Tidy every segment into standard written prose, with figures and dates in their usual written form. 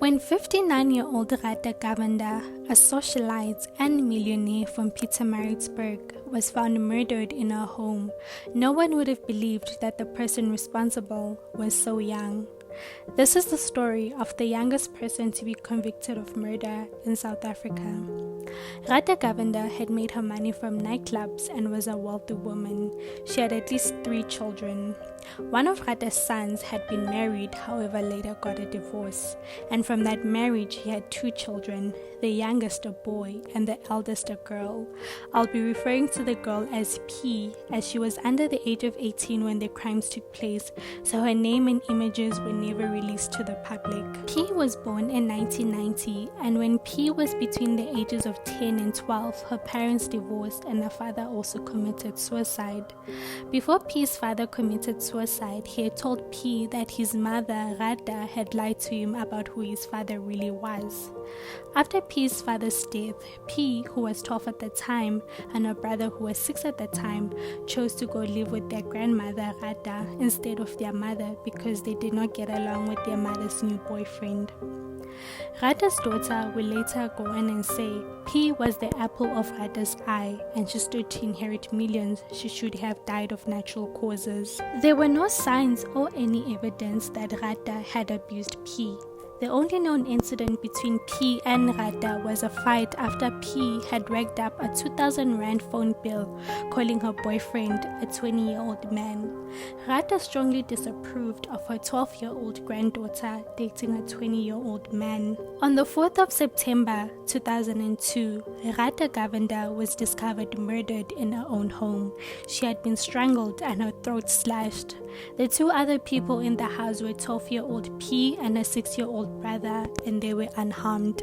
When 59-year-old Radha Govender, a socialite and millionaire from Pietermaritzburg, was found murdered in her home, no one would have believed that the person responsible was so young. This is the story of the youngest person to be convicted of murder in South Africa. Radha Govender had made her money from nightclubs and was a wealthy woman. She had at least 3 children. One of Radha's sons had been married, however later got a divorce, and from that marriage he had 2 children, the youngest a boy and the eldest a girl. I'll be referring to the girl as P, as she was under the age of 18 when the crimes took place, so her name and images were never released to the public. P was born in 1990, and when P was between the ages of 10 and 12, her parents divorced and her father also committed suicide. Before P's father committed suicide, he had told P that his mother, Rahda, had lied to him about who his father really was. After P's father's death, P, who was 12 at the time, and her brother, who was 6 at the time, chose to go live with their grandmother, Rahda, instead of their mother because they did not get along with their mother's new boyfriend. Radha's daughter will later go on and say P was the apple of Radha's eye and she stood to inherit millions. She should have died of natural causes. There were no signs or any evidence that Radha had abused P. The only known incident between P and Radha was a fight after P had racked up a 2,000 Rand phone bill, calling her boyfriend a 20-year-old man. Radha strongly disapproved of her 12-year-old granddaughter dating a 20-year-old man. On the 4th of September 2002, Radha Govender was discovered murdered in her own home. She had been strangled and her throat slashed. The 2 other people in the house were 12-year-old P and a 6-year-old brother, and they were unharmed.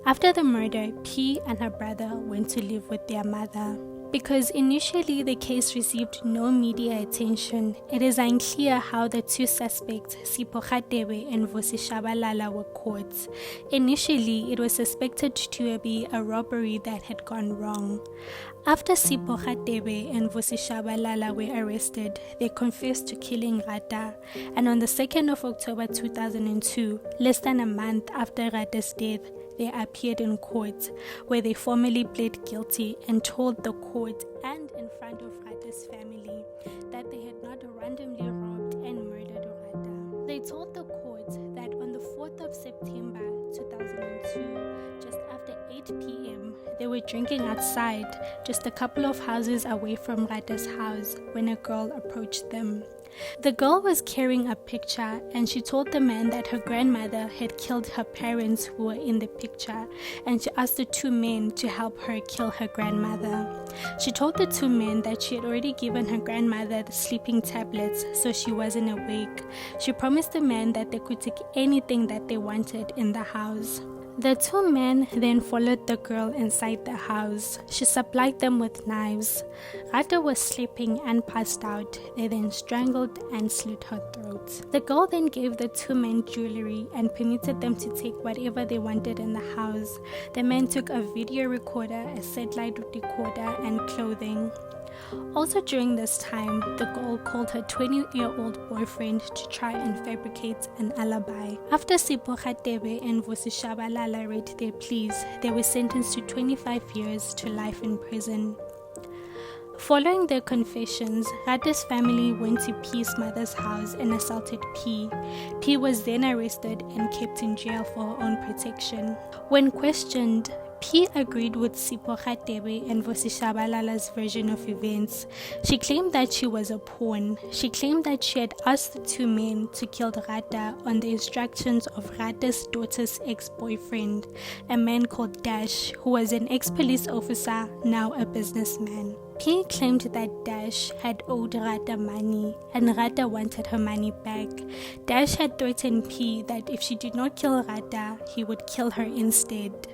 After the murder, P and her brother went to live with their mother. Because initially the case received no media attention, it is unclear how the 2 suspects, Sipho Radebe and Vusi Shabalala, were caught. Initially, it was suspected to be a robbery that had gone wrong. After Sipho Radebe and Vusi Shabalala were arrested, they confessed to killing Radha, and on the 2nd of October 2002, less than a month after Radha's death, they appeared in court, where they formally pled guilty and told the court and in front of Radha's family that they had not randomly robbed and murdered Radha. They told the court that on the 4th of September 2002, just after 8 p.m., they were drinking outside, just a couple of houses away from Radha's house, when a girl approached them. The girl was carrying a picture and she told the man that her grandmother had killed her parents who were in the picture, and she asked the 2 men to help her kill her grandmother. She told the 2 men that she had already given her grandmother the sleeping tablets so she wasn't awake. She promised the men that they could take anything that they wanted in the house. The 2 men then followed the girl inside the house. She supplied them with knives. Radha was sleeping and passed out. They then strangled and slit her throat. The girl then gave the 2 men jewelry and permitted them to take whatever they wanted in the house. The men took a video recorder, a satellite recorder, and clothing. Also during this time, the girl called her 20-year-old boyfriend to try and fabricate an alibi. After Sipho Radebe and Vusi Shabalala read their pleas, they were sentenced to 25 years to life in prison. Following their confessions, Radha's family went to P's mother's house and assaulted P. P was then arrested and kept in jail for her own protection. When questioned, P agreed with Sipho Radebe and Vusi Shabalala's version of events. She claimed that she was a pawn. She claimed that she had asked the 2 men to kill Radha on the instructions of Radha's daughter's ex-boyfriend, a man called Dash, who was an ex-police officer, now a businessman. P claimed that Dash had owed Radha money and Radha wanted her money back. Dash had threatened P that if she did not kill Radha, he would kill her instead.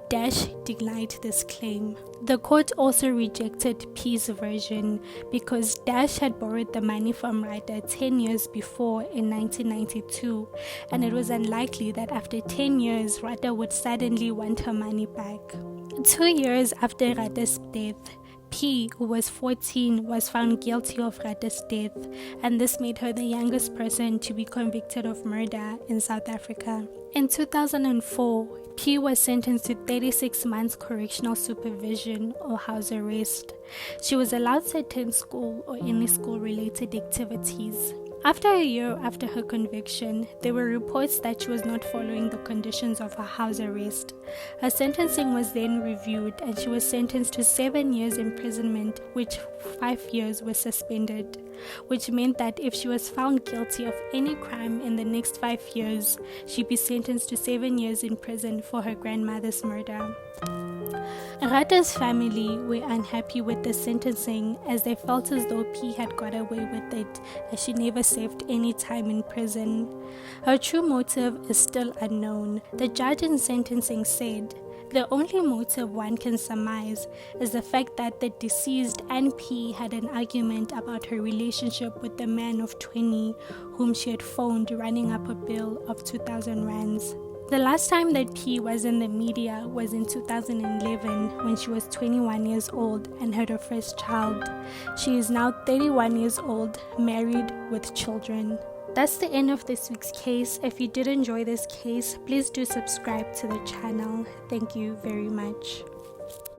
Dash denied this claim. The court also rejected P's version because Dash had borrowed the money from Radha 10 years before in 1992, and it was unlikely that after 10 years Radha would suddenly want her money back. 2 years after Radha's death, P, who was 14, was found guilty of Radha's death, and this made her the youngest person to be convicted of murder in South Africa. In 2004, P was sentenced to 36 months correctional supervision or house arrest. She was allowed to attend school or any school-related activities. After a year after her conviction, there were reports that she was not following the conditions of her house arrest. Her sentencing was then reviewed and she was sentenced to 7 years imprisonment, which 5 years were suspended, which meant that if she was found guilty of any crime in the next 5 years, she'd be sentenced to 7 years in prison for her grandmother's murder. Radha's family were unhappy with the sentencing as they felt as though P had got away with it, as she never served any time in prison. Her true motive is still unknown. The judge in sentencing said, "The only motive one can surmise is the fact that the deceased and P had an argument about her relationship with the man of 20 whom she had phoned running up a bill of 2,000 rands. The last time that P was in the media was in 2011 when she was 21 years old and had her first child. She is now 31 years old, married with children. That's the end of this week's case. If you did enjoy this case, please do subscribe to the channel. Thank you very much.